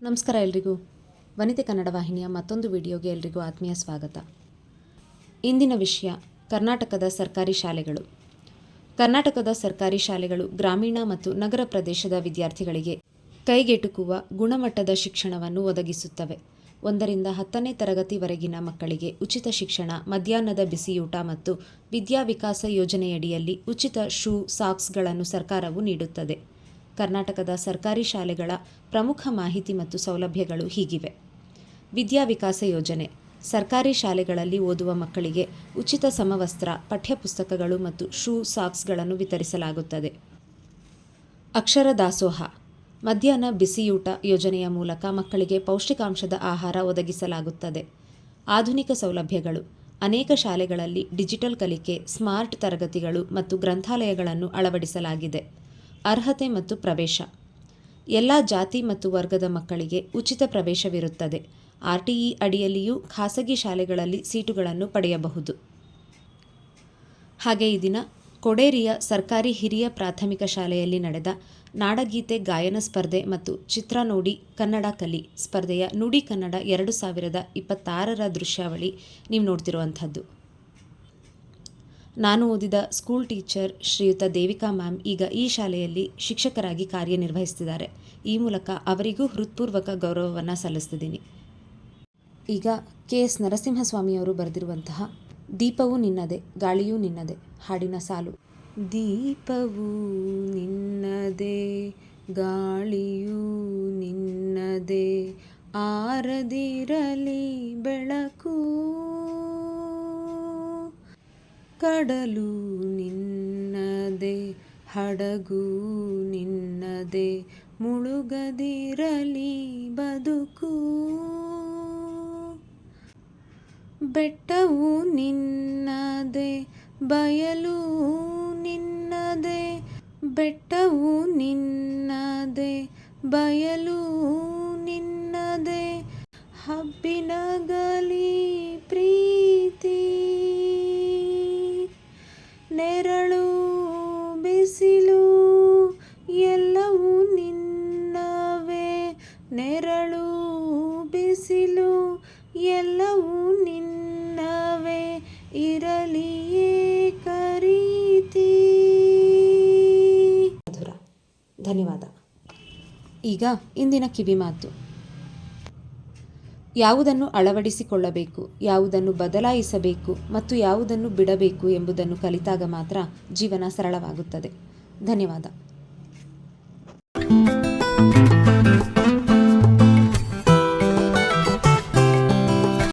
ನಮಸ್ಕಾರ ಎಲ್ರಿಗೂ. ವನಿತೆ ಕನ್ನಡ ವಾಹಿನಿಯ ಮತ್ತೊಂದು ವಿಡಿಯೋಗೆ ಎಲ್ರಿಗೂ ಆತ್ಮೀಯ ಸ್ವಾಗತ. ಇಂದಿನ ವಿಷಯ ಕರ್ನಾಟಕದ ಸರ್ಕಾರಿ ಶಾಲೆಗಳು. ಕರ್ನಾಟಕದ ಸರ್ಕಾರಿ ಶಾಲೆಗಳು ಗ್ರಾಮೀಣ ಮತ್ತು ನಗರ ಪ್ರದೇಶದ ವಿದ್ಯಾರ್ಥಿಗಳಿಗೆ ಕೈಗೆಟುಕುವ ಗುಣಮಟ್ಟದ ಶಿಕ್ಷಣವನ್ನು ಒದಗಿಸುತ್ತವೆ. 1ರಿಂದ 10ನೇ ತರಗತಿವರೆಗಿನ ಮಕ್ಕಳಿಗೆ ಉಚಿತ ಶಿಕ್ಷಣ, ಮಧ್ಯಾಹ್ನದ ಬಿಸಿಯೂಟ ಮತ್ತು ವಿದ್ಯಾ ವಿಕಾಸ ಯೋಜನೆಯಡಿಯಲ್ಲಿ ಉಚಿತ ಶೂ, ಸಾಕ್ಸ್ಗಳನ್ನು ಸರ್ಕಾರವು ನೀಡುತ್ತದೆ. ಕರ್ನಾಟಕದ ಸರ್ಕಾರಿ ಶಾಲೆಗಳ ಪ್ರಮುಖ ಮಾಹಿತಿ ಮತ್ತು ಸೌಲಭ್ಯಗಳು ಹೀಗಿವೆ. ವಿದ್ಯಾ ವಿಕಾಸ ಯೋಜನೆ. ಸರ್ಕಾರಿ ಶಾಲೆಗಳಲ್ಲಿ ಓದುವ ಮಕ್ಕಳಿಗೆ ಉಚಿತ ಸಮವಸ್ತ್ರ, ಪಠ್ಯಪುಸ್ತಕಗಳು ಮತ್ತು ಶೂ, ಸಾಕ್ಸ್ಗಳನ್ನು ವಿತರಿಸಲಾಗುತ್ತದೆ. ಅಕ್ಷರ ದಾಸೋಹ. ಮಧ್ಯಾಹ್ನ ಬಿಸಿಯೂಟ ಯೋಜನೆಯ ಮೂಲಕ ಮಕ್ಕಳಿಗೆ ಪೌಷ್ಟಿಕಾಂಶದ ಆಹಾರ ಒದಗಿಸಲಾಗುತ್ತದೆ. ಆಧುನಿಕ ಸೌಲಭ್ಯಗಳು. ಅನೇಕ ಶಾಲೆಗಳಲ್ಲಿ ಡಿಜಿಟಲ್ ಕಲಿಕೆ, ಸ್ಮಾರ್ಟ್ ತರಗತಿಗಳು ಮತ್ತು ಗ್ರಂಥಾಲಯಗಳನ್ನು ಅಳವಡಿಸಲಾಗಿದೆ. ಅರ್ಹತೆ ಮತ್ತು ಪ್ರವೇಶ. ಎಲ್ಲ ಜಾತಿ ಮತ್ತು ವರ್ಗದ ಮಕ್ಕಳಿಗೆ ಉಚಿತ ಪ್ರವೇಶವಿರುತ್ತದೆ. RTE ಅಡಿಯಲ್ಲಿಯೂ ಖಾಸಗಿ ಶಾಲೆಗಳಲ್ಲಿ ಸೀಟುಗಳನ್ನು ಪಡೆಯಬಹುದು. ಹಾಗೆ ಈ ದಿನ ಕೊಡೇರಿಯ ಸರ್ಕಾರಿ ಹಿರಿಯ ಪ್ರಾಥಮಿಕ ಶಾಲೆಯಲ್ಲಿ ನಡೆದ ನಾಡಗೀತೆ ಗಾಯನ ಸ್ಪರ್ಧೆ ಮತ್ತು ಚಿತ್ರ ನೋಡಿ ಕನ್ನಡ ಕಲಿ ಸ್ಪರ್ಧೆಯ ನುಡಿ ಕನ್ನಡ 2026ರ ದೃಶ್ಯಾವಳಿ ನೀವು ನೋಡ್ತಿರುವಂಥದ್ದು. ನಾನು ಓದಿದ ಸ್ಕೂಲ್ ಟೀಚರ್ ಶ್ರೀಯುತ ದೇವಿಕಾ ಮ್ಯಾಮ್ ಈಗ ಈ ಶಾಲೆಯಲ್ಲಿ ಶಿಕ್ಷಕರಾಗಿ ಕಾರ್ಯನಿರ್ವಹಿಸ್ತಿದ್ದಾರೆ. ಈ ಮೂಲಕ ಅವರಿಗೂ ಹೃತ್ಪೂರ್ವಕ ಗೌರವವನ್ನು ಸಲ್ಲಿಸ್ತಿದ್ದೀನಿ. ಈಗ KS ನರಸಿಂಹಸ್ವಾಮಿಯವರು ಬರೆದಿರುವಂತಹ ದೀಪವು ನಿನ್ನದೆ ಗಾಳಿಯೂ ನಿನ್ನದೆ ಹಾಡಿನ ಸಾಲು. ದೀಪವು ನಿನ್ನದೆ ಗಾಳಿಯೂ ನಿನ್ನದೆ, ಆರದಿರಲಿ ಬೆಳಕು. ಕಡಲು ನಿನ್ನದೆ ಹಡಗು ನಿನ್ನದೆ, ಮುಳುಗದಿರಲಿ ಬದುಕು. ಬೆಟ್ಟವು ನಿನ್ನದೆ ಬಯಲು ನಿನ್ನದೆ, ಬೆಟ್ಟವು ನಿನ್ನದೆ ಬಯಲು ನಿನ್ನದೆ, ಹಬ್ಬಿನಗಲಿ ಪ್ರೀತಿ. ನೆರಳು ಬಿಸಿಲು ಎಲ್ಲವೂ ನಿನ್ನವೇ, ನೆರಳು ಬಿಸಿಲು ಎಲ್ಲವೂ ನಿನ್ನವೇ, ಇರಲಿಯೇ ಕರೀತಿ. ಮಧುರ. ಧನ್ಯವಾದ. ಈಗ ಇಂದಿನ ಕಿವಿಮಾತು. ಯಾವುದನ್ನು ಅಳವಡಿಸಿಕೊಳ್ಳಬೇಕು, ಯಾವುದನ್ನು ಬದಲಾಯಿಸಬೇಕು ಮತ್ತು ಯಾವುದನ್ನು ಬಿಡಬೇಕು ಎಂಬುದನ್ನು ಕಲಿತಾಗ ಮಾತ್ರ ಜೀವನ ಸರಳವಾಗುತ್ತದೆ. ಧನ್ಯವಾದ.